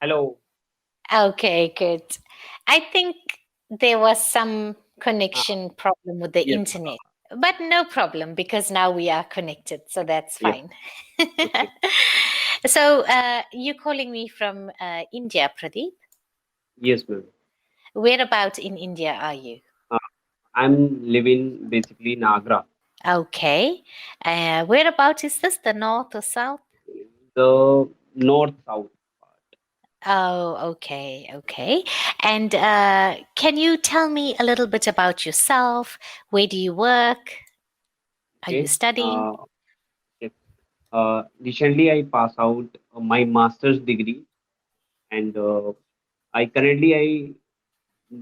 Hello. Okay, good. I think there was some Uh, connection problem with the yes. internet, but no problem because now we are connected, so that's Yes. fine. Okay. So, you're calling me from India, Pradeep. Yes, ma'am. Whereabout in India are you? Uh, I'm living basically in Agra, Okay. Whereabout is this? The north or south? the north south part. Oh, okay, okay. And can you tell me a little bit about yourself? Where do you work? Are you Okay. studying? Yes. Recently I passed out my master's degree, and I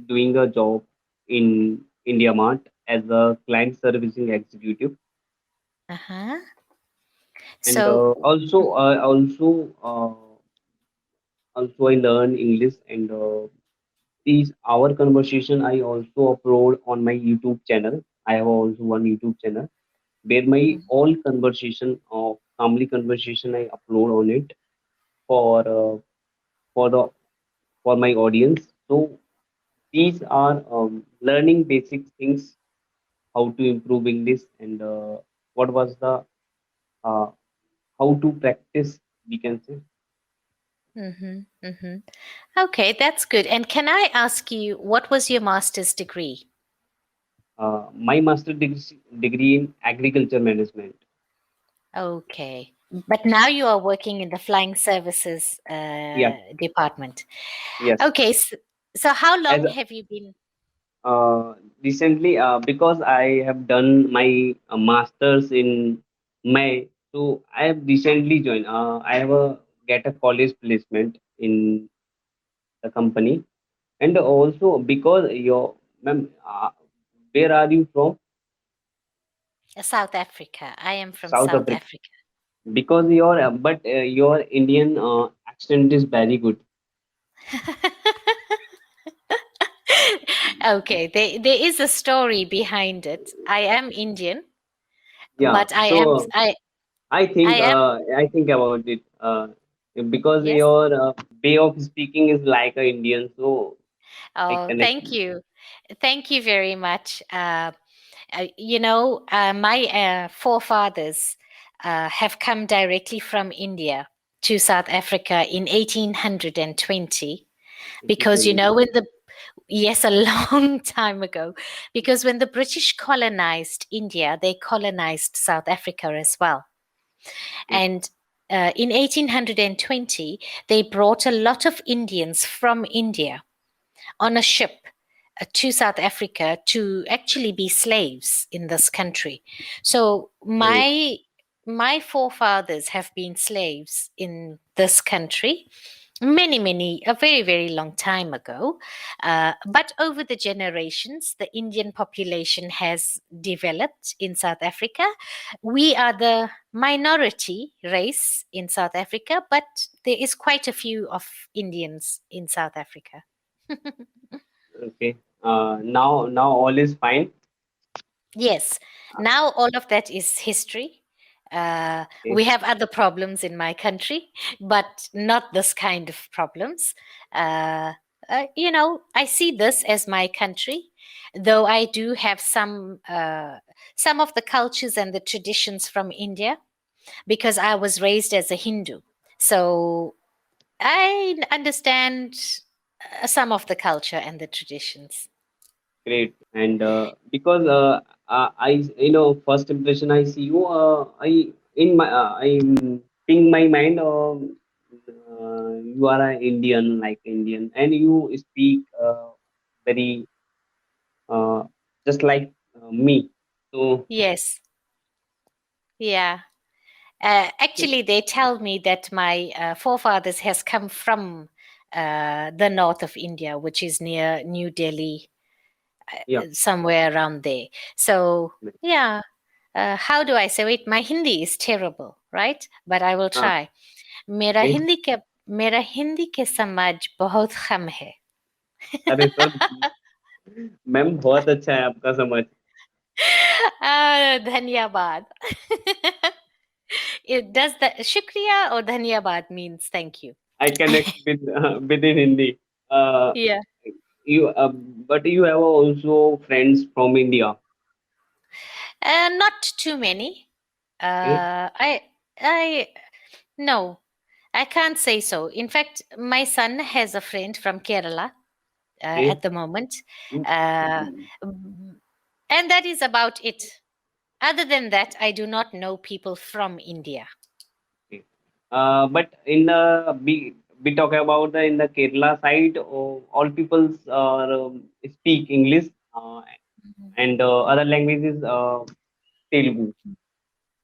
doing a job in India Mart as a client servicing executive, Uh-huh. and So, also I learn English, and these our conversation I also upload on my YouTube channel. I have also one YouTube channel where my mhm, all conversation of family conversation I upload on it for for the for my audience. So these are learning basic things, how to improve English, and what was the uh, how to practice, we can say. mhm, mhm. Okay, that's good. And can I ask you, what was your master's degree? My degree in agriculture management. Okay. But now you are working in the flying services Yeah. department. Yes. Okay, so how As long have you been? uh, recently, because I have done my masters in May, so I have recently joined. I have a get a college placement in the company, and also because your ma'am, where are you from? South Africa. I am from South South Africa. Africa. Because your Indian accent is very good. Okay, there is a story behind it. I am Indian, Yeah. but I am So I am I think about it because yes. your way of speaking is like a Indian, so I Oh, connect. thank you. Thank you very much. My forefathers have come directly from India to South Africa in 1820 because, when the yes, a long time ago, because when the British colonized India, they colonized South Africa as well. Okay. And in 1820, they brought a lot of Indians from India on a ship to South Africa to actually be slaves in this country. So Great. my forefathers have been slaves in this country many, a very, very long time ago. But over the generations, the Indian population has developed in South Africa. We are the minority race in South Africa, but there is quite a few of Indians in South Africa. Okay. Now all is fine. Yes, now all of that is history. Okay. We have other problems in my country, but not this kind of problems. Uh, I see this as my country, though I do have some of the cultures and the traditions from India because I was raised as a Hindu. So I understand some of the culture and the traditions. Great. And because I first impression I see you, I think my mind, you are an Indian, like Indian, and you speak very uh, just like me. So Yes, yeah. Actually, they tell me that my forefathers has come from the north of India, which is near New Delhi, yeah. somewhere around there. So, yeah. How do I say it? My Hindi is terrible, right? But I will हाँ, try. मेरा okay. Hindi के मेरा हिंदी के समझ बहुत कम है. अरे sir, ma'am बहुत अच्छा है आपका समझ. धन्यवाद. It does that. Shukriya or dhanyabad means thank you. I connect within Hindi. Uh, Yeah. but you have also friends from India. Not too many. Okay, I no, I can't say so. In fact, my son has a friend from Kerala okay, at the moment, mm, uh, mm, mm, and that is about it. Other than that, I do not know people from India. okay. But in the we talk about the in the Kerala side, all peoples speak English Mhm. and other languages Telugu.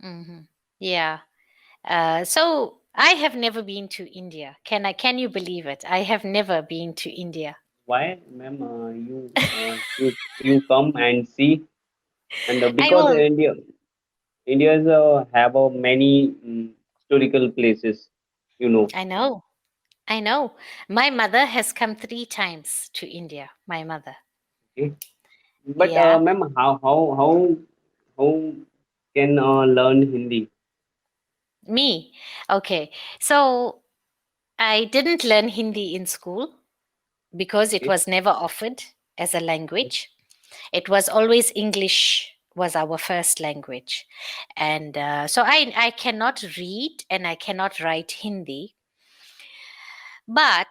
Mhm. Yeah. So I have never been to India. Can you believe it? I have never been to India. Why, ma'am? You come and see, and I because will. India's have many historical places, you know. I know. I know. My mother has come 3 times to India. My mother. Okay. But Yeah. ma'am, how can learn Hindi? Me. Okay. So I didn't learn Hindi in school because it Okay. was never offered as a language. It was always English was our first language, and so I cannot read and I cannot write Hindi. But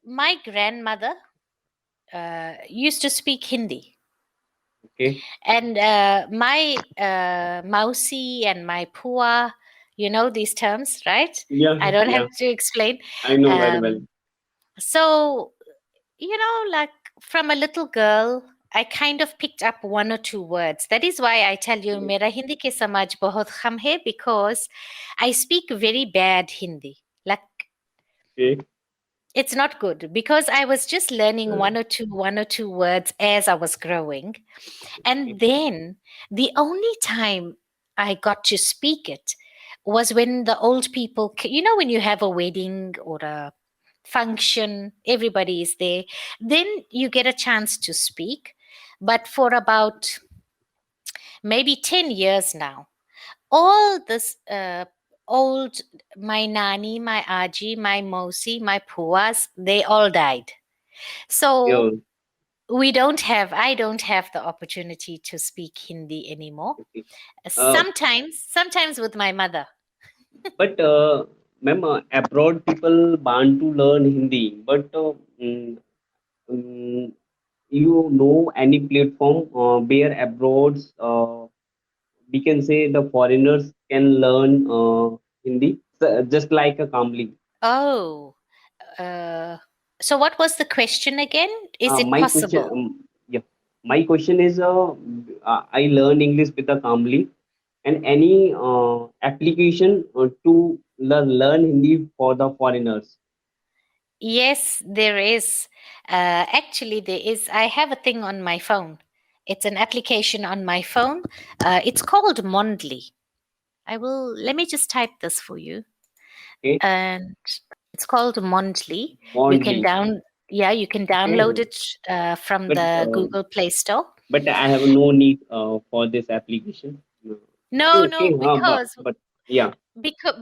my grandmother used to speak Hindi, Okay. and my mausi and my pua, you know these terms, right? Yeah, I don't have yeah, to explain. I know very well. Um, so like from a little girl, I kind of picked up 1 or 2 words. That is why I tell you, Okay. mera Hindi ke samajh bahut kham hai, because I speak very bad Hindi. Like Okay. it's not good because I was just learning one or two words as I was growing. And then the only time I got to speak it was when the old people, when you have a wedding or a function, everybody is there, then you get a chance to speak. But for about maybe 10 years now, all this old, my nani, my aji, my mosi, my puas, they all died. Yeah. So I don't have the opportunity to speak Hindi anymore. Okay. Uh, Sometimes with my mother. but ma'am, abroad people want to learn Hindi, but mm, mm, you know any platform where abroad we can say the foreigners can learn Hindi, just like a Kamli. Oh, uh, so what was the question again? Is it My question, possible? yeah, my question is, I learn English with the Kamli, and any application to learn Hindi for the foreigners. Yes, there is. Actually, there is. I have a thing on my phone. It's an application on my phone. It's called Mondly. Let me just type this for you. Okay, And it's called Mondly. You can bondly. yeah, you can Okay, download it from but the Google Play Store. I have no need for this application. Okay, No, no, okay, but yeah,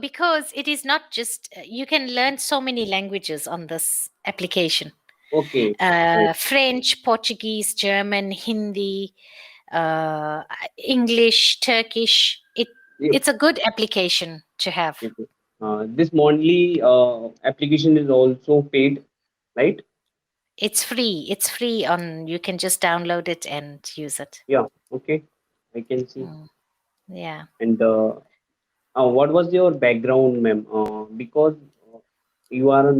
because it is not just you can learn so many languages on this application. okay, right. French, Portuguese, German, Hindi, English, Turkish. Yeah, It's a good application to have. okay. This monthly application is also paid, right? It's free on. You can just download it and use it. Yeah, okay, I can see. Mm, yeah. And what was your background, ma'am? Because you are,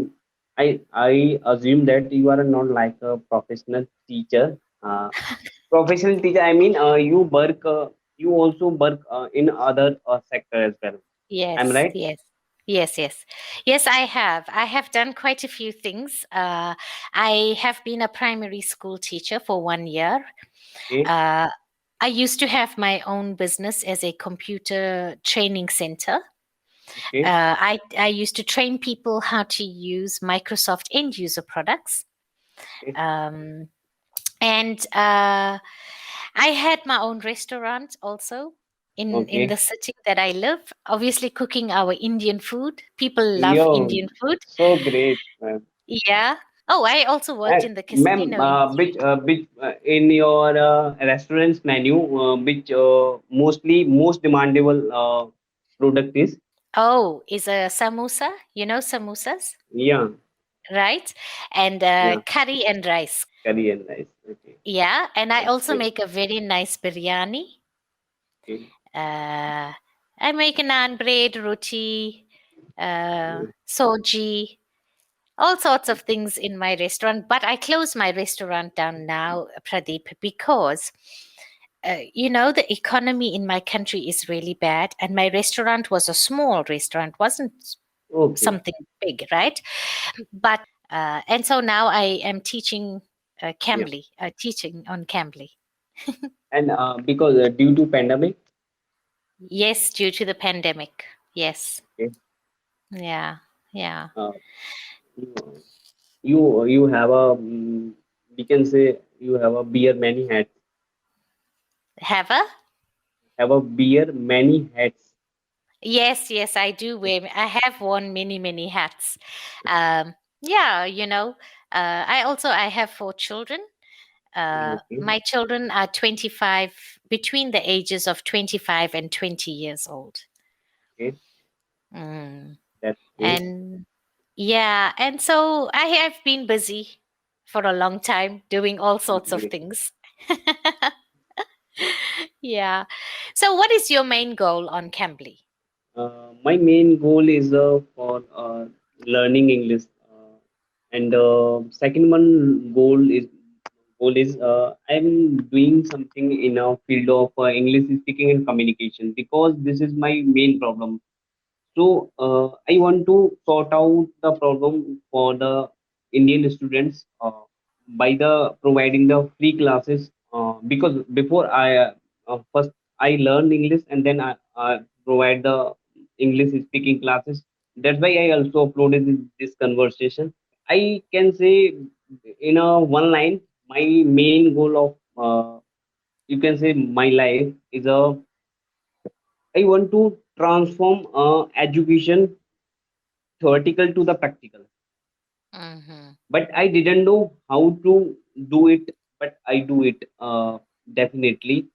I assume that you are not like a professional teacher. Professional teacher, I mean, you also work in other sector as well. I'm Yes. right? Yes. Yes. Yes. Yes. I have. I have done quite a few things. I have been a primary school teacher for 1 year. Okay, Uh, I used to have my own business as a computer training center. okay, I used to train people how to use Microsoft end user products. okay, Um, and I had my own restaurant also. in Okay. the city that I live, obviously cooking our Indian food. People love Yo, Indian food. so great, ma'am. Yeah. Oh, I also worked And in the ma'am, casino industry. which in your restaurant's menu, which mostly most demandable product is? Oh, is a samosa. You know samosas, Yeah, right? And yeah, curry and rice. curry and rice. Okay, Yeah. And I that's also great. make a very nice biryani. Okay, Uh, I make naan bread, roti, soji, all sorts of things in my restaurant. But I closed my restaurant down now, Pradeep, because the economy in my country is really bad, and my restaurant was a small restaurant, wasn't okay, something big, right? But and so now I am teaching yeah. Cambly, teaching on Cambly. And because due to pandemic, Yes, due to the pandemic. Yes. okay, Yeah. Yeah. uh, you have a we can say you have a beer many hats. Have a? Have a beer many hats. Yes, yes, I do wear. I have worn many, many hats. Yeah, I have 4 children. Okay, My children are 25, between the ages of 25 and 20 years old. okay, Mm. that's great. And yeah, and so I have been busy for a long time doing all sorts of Great. things. Yeah. So, what is your main goal on Cambly? My main goal is for learning English, and second one goal is I'm doing something in a field of English speaking and communication because this is my main problem. So I want to sort out the problem for the Indian students by the providing the free classes because before first I learned English and then I provide the English speaking classes. That's why I also uploaded this conversation. I can say in a one line, my main goal of you can say my life is a I want to transform education theoretical to the practical, Mm-hmm. but I didn't know how to do it, but I do it definitely.